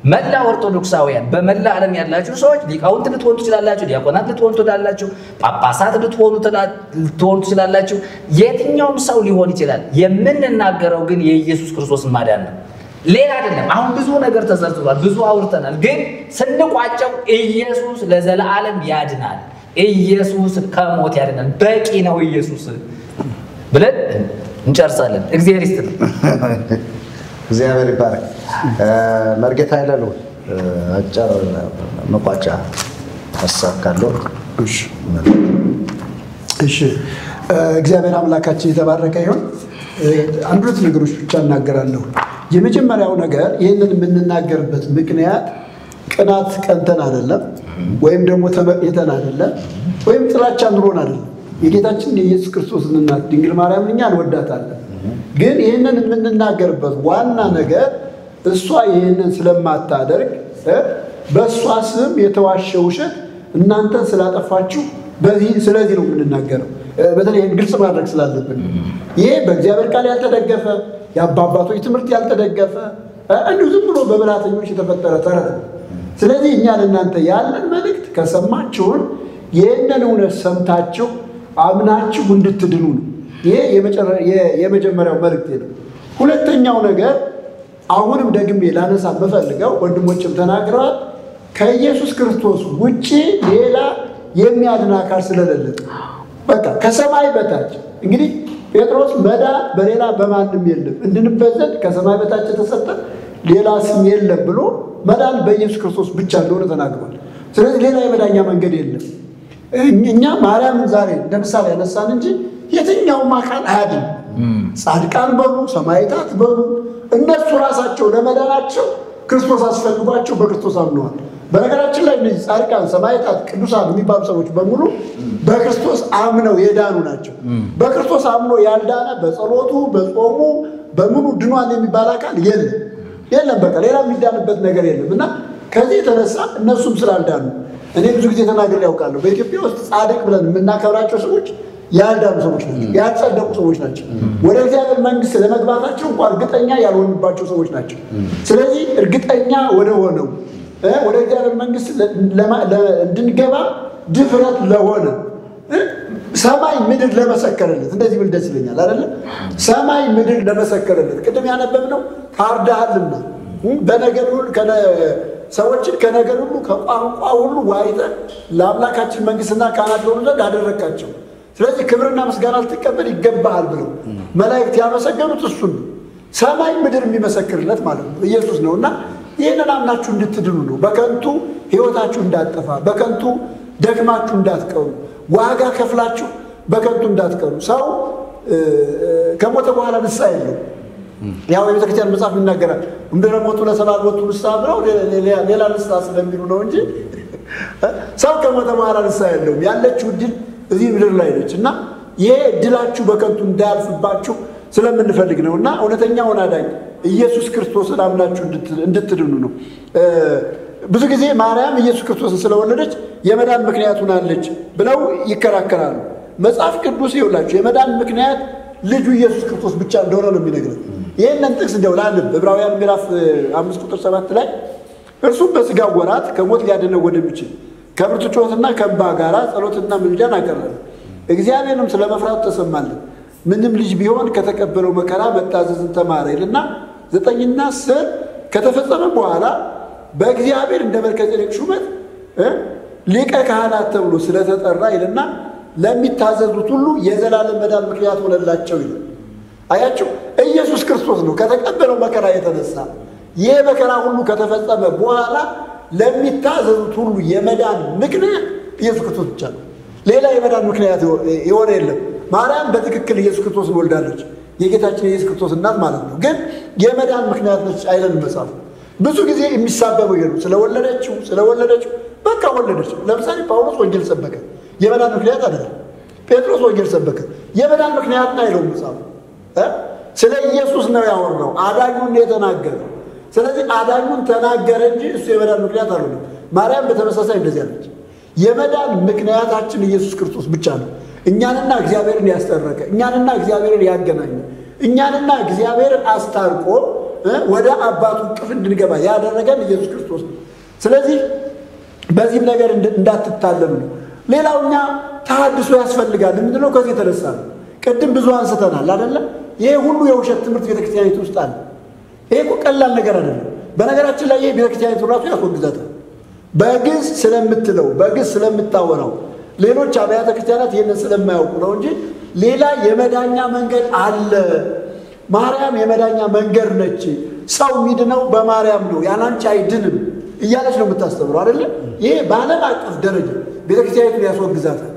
መላ ኦርቶዶክሳውያን በመላ ዓለም ያላችሁ ሰዎች ሊቃውንት ልትሆኑ ትችላላችሁ፣ ዲያቆናት ልትሆኑ ትችላላችሁ፣ ጳጳሳት ልትሆኑ ትችላላችሁ። የትኛውም ሰው ሊሆን ይችላል። የምንናገረው ግን የኢየሱስ ክርስቶስን ማዳን ነው፣ ሌላ አይደለም። አሁን ብዙ ነገር ተዘርዝሯል፣ ብዙ አውርተናል። ግን ስንቋጨው ኢየሱስ ለዘላለም ያድናል፣ ኢየሱስ ከሞት ያድናል፣ በቂ ነው ኢየሱስ ብለን እንጨርሳለን። እግዚአብሔር ይስጥልን። እግዚአብሔር ይባረክ። መርጌታ ይላሉ አጭር መቋጫ ሐሳብ ካለው። እሺ እግዚአብሔር አምላካችን የተባረከ ይሁን። አንድ ሁለት ነገሮች ብቻ እናገራለሁ። የመጀመሪያው ነገር ይህንን የምንናገርበት ምክንያት ቅናት ቀንተን አይደለም፣ ወይም ደግሞ ተመቅኝተን አይደለም፣ ወይም ጥላቻ ኑሮን አይደለም። የጌታችን የኢየሱስ ክርስቶስን እናት ድንግል ማርያም እኛ እንወዳታለን። ግን ይህንን የምንናገርበት ዋና ነገር እሷ ይህንን ስለማታደርግ በእሷ ስም የተዋሸ ውሸት እናንተን ስላጠፋችሁ ስለዚህ ነው የምንናገረው። በተለይ ይህን ግልጽ ማድረግ ስላለብን ይሄ በእግዚአብሔር ቃል ያልተደገፈ የአባቶች ትምህርት ያልተደገፈ እንዲሁ ዝም ብሎ በብልሃተኞች የተፈጠረ ተረት ነው። ስለዚህ እኛ ለእናንተ ያለን መልእክት ከሰማችሁን ይህንን እውነት ሰምታችሁ አምናችሁ እንድትድኑ ነው። ይሄ የመጀመሪያው መልእክት ነው። ሁለተኛው ነገር አሁንም ደግሜ ላነሳ በፈልገው ወንድሞችም ተናግረዋል፣ ከኢየሱስ ክርስቶስ ውጪ ሌላ የሚያድን አካል ስለሌለ በቃ ከሰማይ በታች እንግዲህ ጴጥሮስ መዳን በሌላ በማንም የለም እንድንበት ዘንድ ከሰማይ በታች የተሰጠ ሌላ ስም የለም ብሎ መዳን በኢየሱስ ክርስቶስ ብቻ እንደሆነ ተናግሯል። ስለዚህ ሌላ የመዳኛ መንገድ የለም። እኛ ማርያምን ዛሬ እንደምሳሌ ያነሳን እንጂ የትኛውም አካል አያድንም። ጻድቃን በሉ ሰማዕታት በሉ እነሱ ራሳቸው ለመዳናቸው ክርስቶስ አስፈልጓቸው በክርስቶስ አምነዋል። በነገራችን ላይ እነዚህ ጻድቃን፣ ሰማዕታት፣ ቅዱሳን የሚባሉ ሰዎች በሙሉ በክርስቶስ አምነው የዳኑ ናቸው። በክርስቶስ አምኖ ያልዳነ በጸሎቱ በጾሙ በምኑ ድኗል የሚባል አካል የለም። በቃ ሌላ የሚዳንበት ነገር የለም። እና ከዚህ የተነሳ እነሱም ስላልዳኑ እኔ ብዙ ጊዜ ተናግሬ ያውቃለሁ። በኢትዮጵያ ውስጥ ጻድቅ ብለን የምናከብራቸው ሰዎች ያልዳኑ ሰዎች ናቸው፣ ያልጸደቁ ሰዎች ናቸው። ወደ እግዚአብሔር መንግስት ለመግባታቸው እንኳን እርግጠኛ ያልሆኑባቸው ሰዎች ናቸው። ስለዚህ እርግጠኛ ወደ ሆነው ወደ እግዚአብሔር መንግስት እንድንገባ ድፍረት ለሆነ ሰማይ ምድር ለመሰከረለት እንደዚህ ብል ደስ ይለኛል አይደል? ሰማይ ምድር ለመሰከረለት ቅድም ያነበብነው ታርዳሃልና በነገር ሁሉ ሰዎችን ከነገር ሁሉ ከቋንቋ ሁሉ ዋይተህ ለአምላካችን መንግስትና ካህናት ሆኑ ዘንድ አደረካቸው። ስለዚህ ክብርና ምስጋና ልትቀበል ይገባሃል ብለው መላእክት ያመሰገኑት እሱን ነው። ሰማይ ምድር የሚመሰክርለት ማለት ነው ኢየሱስ ነውና ይህንን አምናችሁ እንድትድኑ ነው። በከንቱ ህይወታችሁ እንዳትጠፋ፣ በከንቱ ደክማችሁ እንዳትቀሩ፣ ዋጋ ከፍላችሁ በከንቱ እንዳትቀሩ። ሰው ከሞተ በኋላ ንስሐ የለው። ያው የቤተክርስቲያን መጽሐፍ ይናገራል እንደነ ሞቱ ለሰባት ሞቱ ንስሐ ብለው ሌላ ንስሐ ስለሚሉ ነው እንጂ ሰው ከሞተ በኋላ ንስሐ የለውም። ያለችው ድል እዚህ ምድር ላይ ነች እና ይሄ ድላችሁ በከንቱ እንዳያልፍባችሁ ስለምንፈልግ ነውና እውነተኛውን አዳኝ ኢየሱስ ክርስቶስን አምናችሁ እንድትድኑ ነው። ብዙ ጊዜ ማርያም ኢየሱስ ክርስቶስን ስለወለደች የመዳን ምክንያት ሆናለች ብለው ይከራከራሉ። መጽሐፍ ቅዱስ ይውላችሁ የመዳን ምክንያት ልጁ ኢየሱስ ክርስቶስ ብቻ እንደሆነ ነው የሚነግረን። ይሄንን ጥቅስ እንደው ላንብ ዕብራውያን ምዕራፍ 5 ቁጥር 7 ላይ እርሱም በሥጋ ወራት ከሞት ሊያድነው ወደሚችል ከብርቱ ጩኸትና ከእንባ ጋር ጸሎትና ምልጃን አቀረበ። እግዚአብሔርንም ስለመፍራቱ ተሰማለት። ምንም ልጅ ቢሆን ከተቀበለው መከራ መታዘዝን ተማረ ይልና 9ና 10 ከተፈጸመ በኋላ በእግዚአብሔር እንደ መልከጼዴቅ ሹመት ሊቀ ካህናት ተብሎ ስለተጠራ ይልና ለሚታዘዙት ሁሉ የዘላለም መዳን ምክንያት ሆነላቸው ይላል። አያችሁ ኢየሱስ ክርስቶስ ነው ከተቀበለው መከራ የተነሳ ይህ መከራ ሁሉ ከተፈጸመ በኋላ ለሚታዘዙት ሁሉ የመዳን ምክንያት ኢየሱስ ክርስቶስ ብቻ ነው። ሌላ የመዳን ምክንያት የሆነ የለም። ማርያም በትክክል ኢየሱስ ክርስቶስን ወልዳለች፣ የጌታችን የኢየሱስ ክርስቶስ እናት ማለት ነው። ግን የመዳን ምክንያት ነች አይለንም መጽሐፍ። ብዙ ጊዜ የሚሳበበው ይሄ ነው። ስለወለደችው በቃ ወለደችው። ለምሳሌ ጳውሎስ ወንጌል ሰበከ፣ የመዳን ምክንያት አይደለም። ጴጥሮስ ወንጌል ሰበከ፣ የመዳን ምክንያት አይለውም መጽሐፍ። ስለ ኢየሱስ ነው ያወራው፣ አዳኙን የተናገረው። ስለዚህ አዳኙን ተናገረ እንጂ እሱ የመዳን ምክንያት አልሆነም። ማርያም በተመሳሳይ እንደዚህ አለች። የመዳን ምክንያታችን ኢየሱስ ክርስቶስ ብቻ ነው። እኛንና እግዚአብሔርን ያስጠረቀ፣ እኛንና እግዚአብሔርን ያገናኘ፣ እኛንና እግዚአብሔርን አስታርቆ ወደ አባቱ እቅፍ እንድንገባ ያደረገን ኢየሱስ ክርስቶስ ነው። ስለዚህ በዚህም ነገር እንዳትታለሉ ነው። ሌላው እኛ ተሐድሶ ያስፈልጋል ምንድነው? ከዚህ የተነሳ ነው። ቅድም ብዙ አንስተናል አይደለ? ይሄ ሁሉ የውሸት ትምህርት ቤተክርስቲያኒቱ ውስጥ አለ። ይሄ እኮ ቀላል ነገር አይደለም። በነገራችን ላይ ይሄ ቤተክርስቲያኒቱ ራሱ ያስወግዛታል። በግዕዝ ስለምትለው በግዕዝ ስለምታወራው ሌሎች አብያተ ክርስቲያናት ይሄንን ስለማያውቁ ነው እንጂ ሌላ የመዳኛ መንገድ አለ። ማርያም የመዳኛ መንገድ ነች። ሰው የሚድነው በማርያም ነው፣ ያላንቺ አይድንም እያለች ነው የምታስተምረው አይደለ? ይሄ በዓለም አቀፍ ደረጃ ቤተክርስቲያኒቱን ያስወግዛታል።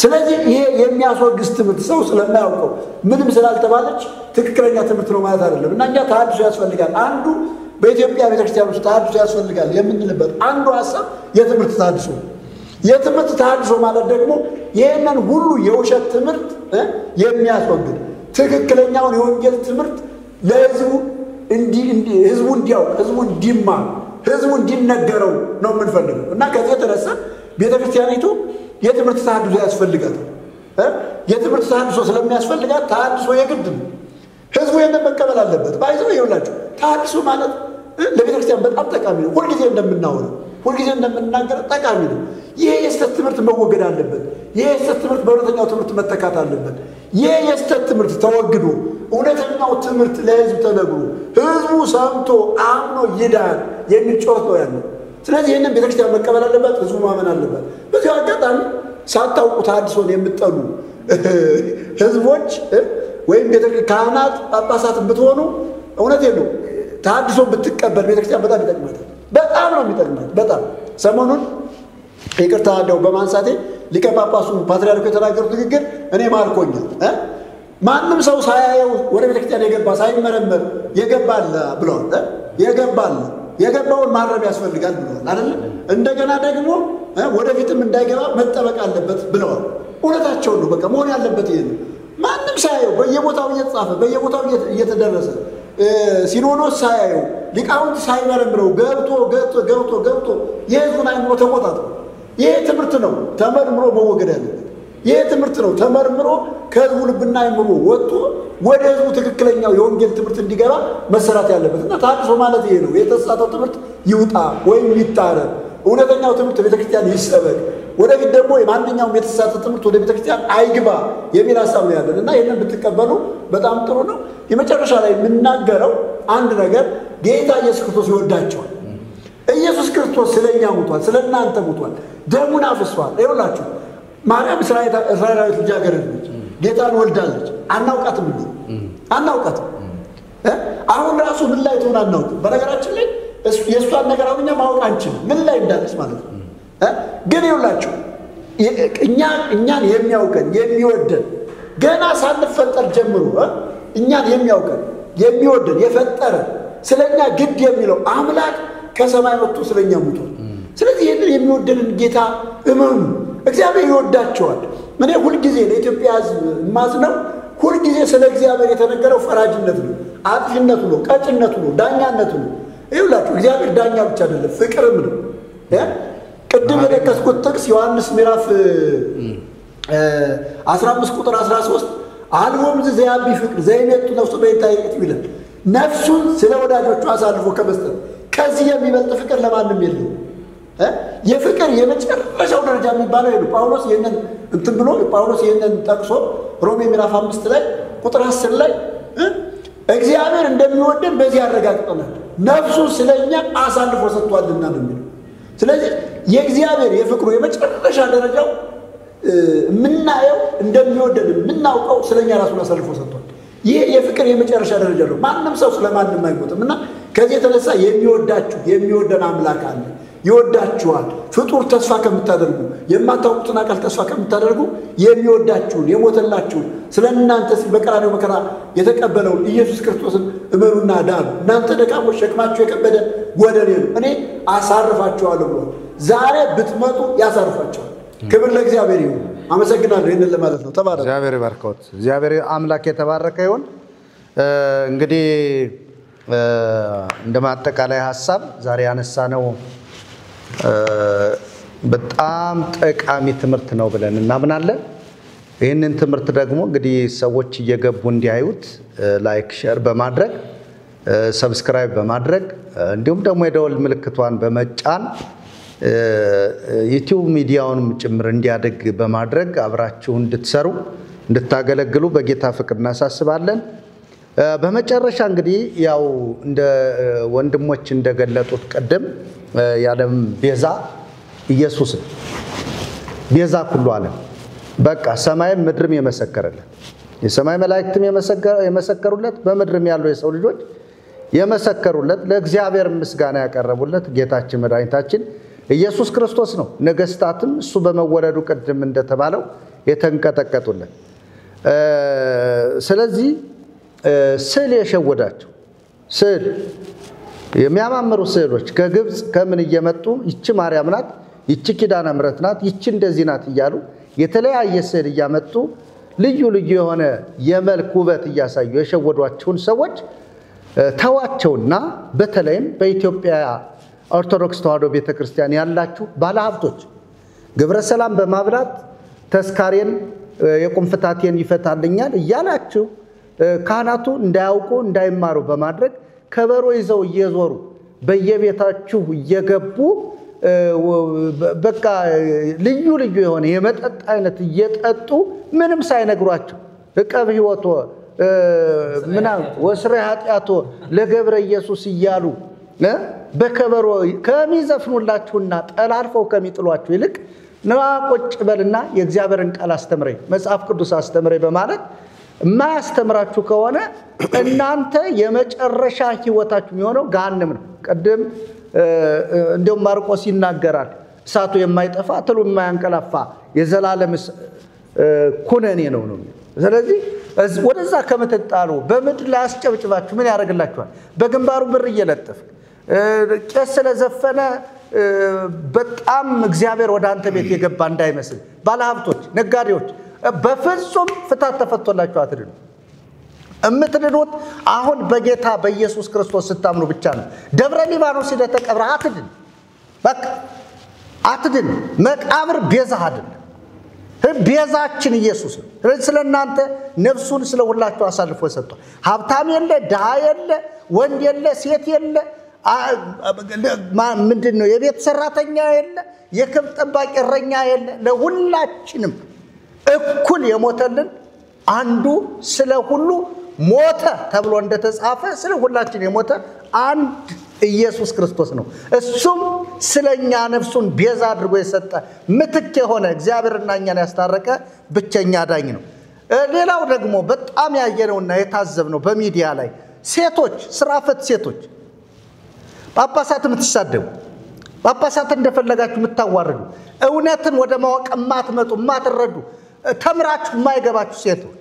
ስለዚህ ይሄ የሚያስወግዝ ትምህርት ሰው ስለማያውቀው ምንም ስላልተባለች ትክክለኛ ትምህርት ነው ማለት አይደለም። እና እኛ ተሐድሶ ያስፈልጋል። አንዱ በኢትዮጵያ ቤተክርስቲያን ውስጥ ተሐድሶ ያስፈልጋል የምንልበት አንዱ ሀሳብ የትምህርት ተሐድሶ። የትምህርት ተሐድሶ ማለት ደግሞ ይህንን ሁሉ የውሸት ትምህርት የሚያስወግድ ትክክለኛውን የወንጌል ትምህርት ለህዝቡ ህዝቡ እንዲያውቅ፣ ህዝቡ እንዲማር፣ ህዝቡ እንዲነገረው ነው የምንፈልገው። እና ከዚህ የተነሳ ቤተክርስቲያኒቱ የትምህርት ተሐድሶ ያስፈልጋታል። የትምህርት ተሐድሶ ስለሚያስፈልጋት ተሐድሶ የግድ ነው። ህዝቡ ይህንን መቀበል አለበት። ባይዘው ይኸውላችሁ ተሐድሶ ማለት ለቤተክርስቲያን በጣም ጠቃሚ ነው። ሁልጊዜ እንደምናወራው ሁልጊዜ እንደምንናገር ጠቃሚ ነው። ይህ የስተት ትምህርት መወገድ አለበት። ይህ የስተት ትምህርት በእውነተኛው ትምህርት መተካት አለበት። ይህ የስተት ትምህርት ተወግዶ እውነተኛው ትምህርት ለህዝብ ተነግሮ ህዝቡ ሰምቶ አምኖ ይዳን የሚል ጩኸት ነው ያለው። ስለዚህ ይህንን ቤተክርስቲያን መቀበል አለበት፣ ህዝቡ ማመን አለበት። በዚህ አጋጣሚ ሳታውቁ ተሐድሶን የምትጠሉ ህዝቦች ወይም ካህናት፣ ጳጳሳት ብትሆኑ እውነቴን ነው ተሐድሶ ብትቀበል ቤተክርስቲያን በጣም ይጠቅማታል። በጣም ነው የሚጠቅማት። በጣም ሰሞኑን ይቅርታ እንደው በማንሳቴ ሊቀ ጳጳሱ ፓትርያርኩ የተናገሩት ንግግር እኔ ማርኮኛል። ማንም ሰው ሳያየው ወደ ቤተክርስቲያን የገባ ሳይመረመር የገባል ብለዋል። የገባውን ማረም ያስፈልጋል ብለዋል አይደል? እንደገና ደግሞ ወደፊትም እንዳይገባ መጠበቅ አለበት ብለዋል። እውነታቸውን ነው። በቃ መሆን ያለበት ይሄ ነው። ማንም ሳያየው በየቦታው እየተጻፈ በየቦታው እየተደረሰ ሲኖዶስ ሳያየው ሊቃውንት ሳይመረምረው ገብቶ የህዝቡን አይምሮ ተቆጣጥሮ ይሄ ትምህርት ነው ተመርምሮ መወገድ ያለበት። ይሄ ትምህርት ነው ተመርምሮ ከህዝቡ ልብና አይምሮ ወጥቶ ወደ ህዝቡ ትክክለኛው የወንጌል ትምህርት እንዲገባ መሰራት ያለበት እና ታድሶ ማለት ይሄ ነው። የተሳተው ትምህርት ይውጣ ወይም ይታረም፣ እውነተኛው ትምህርት ቤተክርስቲያን ይሰበክ፣ ወደፊት ደግሞ የማንኛውም የተሳተ ትምህርት ወደ ቤተክርስቲያን አይግባ የሚል ሀሳብ ነው ያለን እና ይህንን ብትቀበሉ በጣም ጥሩ ነው። የመጨረሻ ላይ የምናገረው አንድ ነገር ጌታ ኢየሱስ ክርስቶስ ይወዳቸዋል። ኢየሱስ ክርስቶስ ስለኛ ሙቷል፣ ስለእናንተ ሙቷል፣ ደሙን አፍሷል። ይኸውላችሁ ማርያም እስራኤላዊት ልጃገረድ ነች፣ ጌታን ወልዳለች። አናውቃትም እንዴ? አናውቃትም። አሁን ራሱ ምን ላይ ትሆን አናውቅም። በነገራችን ላይ የእሷን ነገር አሁን እኛ ማወቅ አንችልም፣ ምን ላይ እንዳለች ማለት ነው። ግን ይኸውላችሁ እኛን የሚያውቀን የሚወደን ገና ሳንፈጠር ጀምሮ እኛን የሚያውቀን የሚወደን የፈጠረን ስለኛ ግድ የሚለው አምላክ ከሰማይ መጥቶ ስለኛ ሙቷል። ስለዚህ ይህንን የሚወደንን ጌታ እመኑ። እግዚአብሔር ይወዳቸዋል። እኔ ሁልጊዜ ለኢትዮጵያ ሕዝብ የማዝነው ሁልጊዜ ስለ እግዚአብሔር የተነገረው ፈራጅነት ነው፣ አጥፊነቱ ነው፣ ቀጭነቱ ነው፣ ዳኛነቱ ነው። ይኸውላችሁ እግዚአብሔር ዳኛ ብቻ አይደለም ፍቅርም ነው። ቅድም የጠቀስኩት ጥቅስ ዮሐንስ ምዕራፍ 15 ቁጥር 13 አልቦም ዘያቢ ፍቅር ዘይመጡ ነፍሱ በይታየት ይላል። ነፍሱን ስለ ወዳጆቹ አሳልፎ ከመስጠት ከዚህ የሚበልጥ ፍቅር ለማንም የለም። የፍቅር የመጨረሻው ደረጃ የሚባለው ይሄ ነው። ጳውሎስ ይሄንን እንትን ብሎ ጳውሎስ ይሄንን ጠቅሶ ሮሜ ምዕራፍ 5 ላይ ቁጥር 10 ላይ እግዚአብሔር እንደሚወደን በዚህ ያረጋግጠናል፣ ነፍሱን ስለኛ አሳልፎ ሰጥቷልና ነው የሚለው። ስለዚህ የእግዚአብሔር የፍቅሩ የመጨረሻ ደረጃው የምናየው እንደሚወደን የምናውቀው ስለኛ ራሱን አሳልፎ ሰጥቷል። ይሄ የፍቅር የመጨረሻ ደረጃ ነው። ማንም ሰው ስለማንም አይሞትም እና ከዚህ የተነሳ የሚወዳችሁ የሚወደን አምላክ አለ። ይወዳችኋል። ፍጡር ተስፋ ከምታደርጉ የማታውቁትን አካል ተስፋ ከምታደርጉ የሚወዳችሁን የሞተላችሁን ስለእናንተ ሲል በቀራንዮ መከራ የተቀበለውን ኢየሱስ ክርስቶስን እመኑና ዳኑ። እናንተ ደካሞች ሸክማችሁ የከበደ ወደ እኔ ነው እኔ አሳርፋችኋለሁ ብሎ ዛሬ ብትመጡ ያሳርፋችኋል። ክብር ለእግዚአብሔር ይሁን። አመሰግናለሁ። ይሄንን ለማለት ነው። ተባረክ። እግዚአብሔር ይባርካዎት። እግዚአብሔር አምላክ የተባረከ ይሁን። እንግዲህ እንደማጠቃላይ ሐሳብ ዛሬ ያነሳነው በጣም ጠቃሚ ትምህርት ነው ብለን እናምናለን። ይህንን ትምህርት ደግሞ እንግዲህ ሰዎች እየገቡ እንዲያዩት ላይክ ሼር በማድረግ ሰብስክራይብ በማድረግ እንዲሁም ደግሞ የደወል ምልክቷን በመጫን ዩቲዩብ ሚዲያውንም ጭምር እንዲያደግ በማድረግ አብራችሁ እንድትሰሩ እንድታገለግሉ በጌታ ፍቅር እናሳስባለን። በመጨረሻ እንግዲህ ያው እንደ ወንድሞች እንደገለጡት ቀደም ያለም ቤዛ ኢየሱስ ነው። ቤዛ ሁሉ ዓለም በቃ ሰማይም ምድርም የመሰከረለት የሰማይ መላእክትም የመሰከሩለት በምድርም ያሉ የሰው ልጆች የመሰከሩለት ለእግዚአብሔር ምስጋና ያቀረቡለት ጌታችን መድኃኒታችን ኢየሱስ ክርስቶስ ነው። ነገስታትም እሱ በመወለዱ ቀደም እንደተባለው የተንቀጠቀጡለት። ስለዚህ ስዕል የሸወዳቸው ስዕል የሚያማምሩ ስዕሎች ከግብፅ ከምን እየመጡ ይቺ ማርያም ናት፣ ይቺ ኪዳነ ምሕረት ናት፣ ይቺ እንደዚህ ናት እያሉ የተለያየ ስዕል እያመጡ ልዩ ልዩ የሆነ የመልክ ውበት እያሳዩ የሸወዷቸውን ሰዎች ተዋቸውና በተለይም በኢትዮጵያ ኦርቶዶክስ ተዋሕዶ ቤተክርስቲያን ያላችሁ ባለሀብቶች ግብረ ሰላም በማብላት ተስካሬን የቁምፍታቴን ይፈታልኛል እያላችሁ ካህናቱ እንዳያውቁ እንዳይማሩ በማድረግ ከበሮ ይዘው እየዞሩ በየቤታችሁ እየገቡ በቃ ልዩ ልዩ የሆነ የመጠጥ አይነት እየጠጡ ምንም ሳይነግሯቸው እቀብ ሕይወቶ ምናምን ወስረ ኃጢአቶ ለገብረ ኢየሱስ እያሉ በከበሮ ከሚዘፍኑላችሁና ጠላልፈው ከሚጥሏችሁ ይልቅ ነዋ ቁጭ በልና የእግዚአብሔርን ቃል አስተምረኝ መጽሐፍ ቅዱስ አስተምረኝ በማለት የማያስተምራችሁ ከሆነ እናንተ የመጨረሻ ህይወታችሁ የሚሆነው ገሃነም ነው። ቀደም እንደውም ማርቆስ ይናገራል። እሳቱ የማይጠፋ ትሉ የማያንቀላፋ የዘላለም ኩነኔ ነው ነው። ስለዚህ ወደዛ ከመተጣሉ በምድር ላይ አስጨብጭባችሁ ምን ያደርግላችኋል? በግንባሩ ብር እየለጠፍ ቄስ ስለዘፈነ በጣም እግዚአብሔር ወደ አንተ ቤት የገባ እንዳይመስል ባለሀብቶች፣ ነጋዴዎች በፍጹም ፍታት ተፈቶላችሁ አትድኑ። እምትድኑት አሁን በጌታ በኢየሱስ ክርስቶስ ስታምኑ ብቻ ነው። ደብረ ሊባኖስ ስለተቀብረ አትድን። በቃ አትድን። መቃብር ቤዛ አይደለም። ቤዛችን ኢየሱስ ነው። ስለዚህ ስለናንተ ነፍሱን ስለ ሁላችሁ አሳልፎ ሰጥቷል። ሀብታም የለ፣ ድሃ የለ፣ ወንድ የለ፣ ሴት የለ፣ ምንድነው የቤት ሰራተኛ የለ፣ የከብት ጠባቂ እረኛ የለ፣ ለሁላችንም እኩል የሞተልን አንዱ ስለ ሁሉ ሞተ ተብሎ እንደተጻፈ ስለ ሁላችን የሞተ አንድ ኢየሱስ ክርስቶስ ነው። እሱም ስለኛ ነፍሱን ቤዛ አድርጎ የሰጠ ምትክ የሆነ እግዚአብሔርና እኛን ያስታረቀ ብቸኛ ዳኝ ነው። ሌላው ደግሞ በጣም ያየነውና የታዘብነው በሚዲያ ላይ ሴቶች፣ ስራ ፈት ሴቶች ጳጳሳት የምትሳደቡ፣ ጳጳሳት እንደፈለጋችሁ የምታዋርዱ፣ እውነትን ወደ ማወቅ የማትመጡ የማትረዱ፣ ተምራችሁ የማይገባችሁ ሴቶች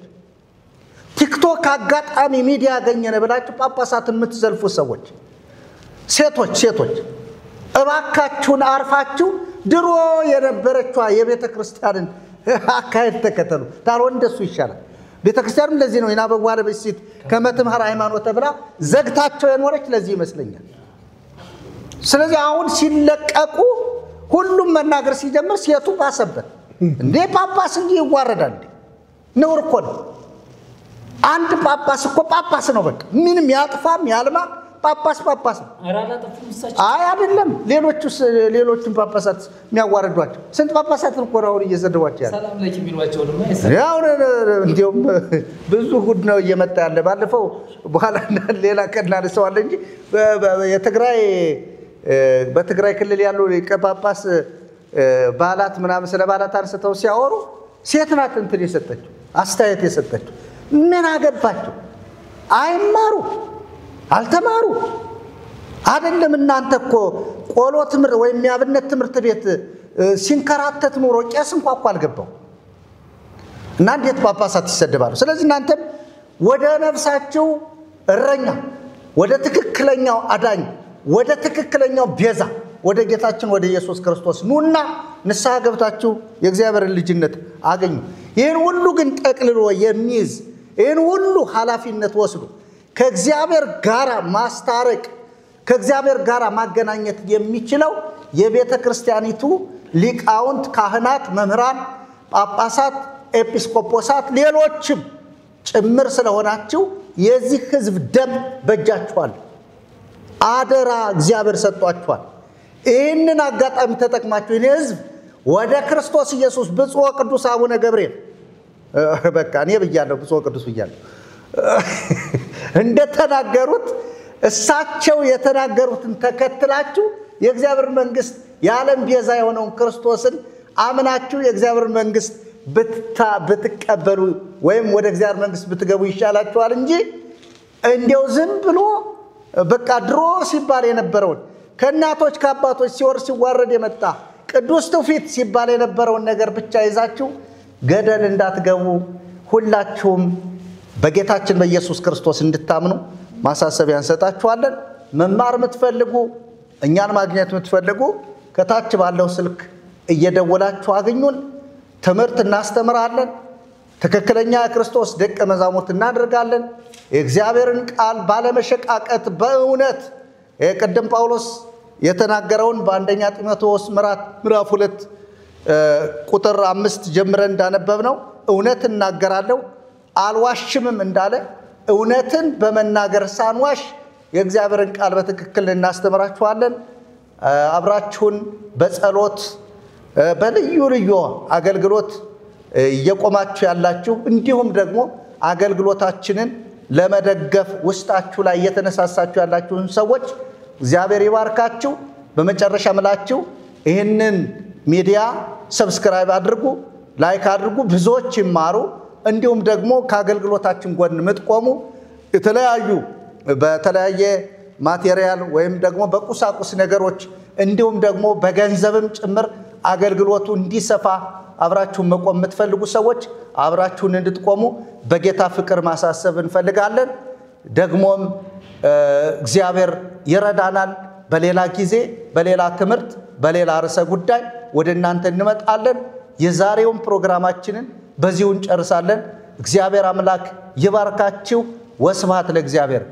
ቲክቶክ አጋጣሚ ሚዲያ ያገኘነ ብላችሁ ጳጳሳትን የምትዘልፉ ሰዎች ሴቶች እባካችሁን አርፋችሁ ድሮ የነበረችው የቤተ ክርስቲያንን አካሄድ ተከተሉ። ታልሆነ እንደሱ ይሻላል። ቤተ ክርስቲያንም ለዚህ ነው የናበዋለ በሲት ከመትምሃር ሃይማኖት ተብላ ዘግታቸው የኖረች ለዚህ ይመስለኛል። ስለዚህ አሁን ሲለቀቁ ሁሉም መናገር ሲጀምር ሴቱ ባሰበት። እንዴ ጳጳስ እንጂ ይዋረዳል? ነውር እኮ ነው። አንድ ጳጳስ እኮ ጳጳስ ነው። በቃ ምንም ያጥፋም ያልማ ጳጳስ ነው። አይ አይደለም። ሌሎቹን ጳጳሳት የሚያዋርዷቸው ስንት ጳጳሳት እኮ ነው እየዘደዋቸው ያለ። ሰላም ለኪ ቢሏቸው ደግሞ አይሰማም። ያው እንዲያውም ብዙ ጉድ ነው እየመጣ ያለ። ባለፈው በኋላ ሌላ ቀን አነሳዋለ እንጂ በትግራይ ክልል ያለው ጳጳስ ባላት ምናምን ስለ ባላት አንስተው ሲያወሩ ሴት ናት እንትን የሰጠችው አስተያየት የሰጠችው። ምን አገባቸው? አይማሩ አልተማሩ አይደለም። እናንተ እኮ ቆሎ ትምህርት ወይም ያብነት ትምህርት ቤት ሲንከራተት ኖሮ ቄስ እንኳን አልገባው እና እንዴት ጳጳሳት ይሰደባሉ? ስለዚህ እናንተም ወደ ነፍሳችሁ እረኛ፣ ወደ ትክክለኛው አዳኝ፣ ወደ ትክክለኛው ቤዛ ወደ ጌታችን ወደ ኢየሱስ ክርስቶስ ኑና ንስሐ ገብታችሁ የእግዚአብሔርን ልጅነት አገኙ። ይህን ሁሉ ግን ጠቅልሎ የሚይዝ ይህን ሁሉ ኃላፊነት ወስዶ ከእግዚአብሔር ጋር ማስታረቅ ከእግዚአብሔር ጋር ማገናኘት የሚችለው የቤተ ክርስቲያኒቱ ሊቃውንት፣ ካህናት፣ መምህራን፣ ጳጳሳት፣ ኤጲስቆጶሳት ሌሎችም ጭምር ስለሆናችሁ የዚህ ሕዝብ ደም በእጃችኋል። አደራ እግዚአብሔር ሰጥቷችኋል። ይህንን አጋጣሚ ተጠቅማችሁ ይህን ሕዝብ ወደ ክርስቶስ ኢየሱስ ብፁዕ ቅዱስ አቡነ ገብርኤል በቃ እኔ ብያለሁ፣ ብፁዕ ቅዱስ ብያለሁ እንደተናገሩት እሳቸው የተናገሩትን ተከትላችሁ የእግዚአብሔር መንግስት የዓለም ቤዛ የሆነውን ክርስቶስን አምናችሁ የእግዚአብሔር መንግስት ብትቀበሉ ወይም ወደ እግዚአብሔር መንግስት ብትገቡ ይሻላችኋል እንጂ እንዲያው ዝም ብሎ በቃ ድሮ ሲባል የነበረውን ከእናቶች ከአባቶች ሲወርድ ሲዋረድ የመጣ ቅዱስ ትውፊት ሲባል የነበረውን ነገር ብቻ ይዛችሁ ገደል እንዳትገቡ ሁላችሁም በጌታችን በኢየሱስ ክርስቶስ እንድታምኑ ማሳሰቢያ እንሰጣችኋለን። መማር የምትፈልጉ እኛን ማግኘት የምትፈልጉ ከታች ባለው ስልክ እየደወላችሁ አግኙን። ትምህርት እናስተምራለን። ትክክለኛ የክርስቶስ ደቀ መዛሙርት እናደርጋለን። የእግዚአብሔርን ቃል ባለመሸቃቀጥ በእውነት ቅድም ጳውሎስ የተናገረውን በአንደኛ ጢሞቴዎስ ምዕራፍ 2 ቁጥር 5 ጀምረን እንዳነበብነው እውነት እናገራለሁ አልዋሽምም እንዳለ እውነትን በመናገር ሳንዋሽ የእግዚአብሔርን ቃል በትክክል እናስተምራችኋለን። አብራችሁን በጸሎት በልዩ ልዩ አገልግሎት እየቆማችሁ ያላችሁ እንዲሁም ደግሞ አገልግሎታችንን ለመደገፍ ውስጣችሁ ላይ እየተነሳሳችሁ ያላችሁን ሰዎች እግዚአብሔር ይባርካችሁ። በመጨረሻ ምላችሁ ይህንን ሚዲያ ሰብስክራይብ አድርጉ፣ ላይክ አድርጉ፣ ብዙዎች ይማሩ። እንዲሁም ደግሞ ከአገልግሎታችን ጎን የምትቆሙ በተለያየ ማቴሪያል ወይም ደግሞ በቁሳቁስ ነገሮች እንዲሁም ደግሞ በገንዘብም ጭምር አገልግሎቱ እንዲሰፋ አብራችሁን መቆም የምትፈልጉ ሰዎች አብራችሁን እንድትቆሙ በጌታ ፍቅር ማሳሰብ እንፈልጋለን። ደግሞም እግዚአብሔር ይረዳናል። በሌላ ጊዜ በሌላ ትምህርት በሌላ ርዕሰ ጉዳይ ወደ እናንተ እንመጣለን። የዛሬውን ፕሮግራማችንን በዚሁ እንጨርሳለን። እግዚአብሔር አምላክ ይባርካችሁ። ወስብሐት ለእግዚአብሔር።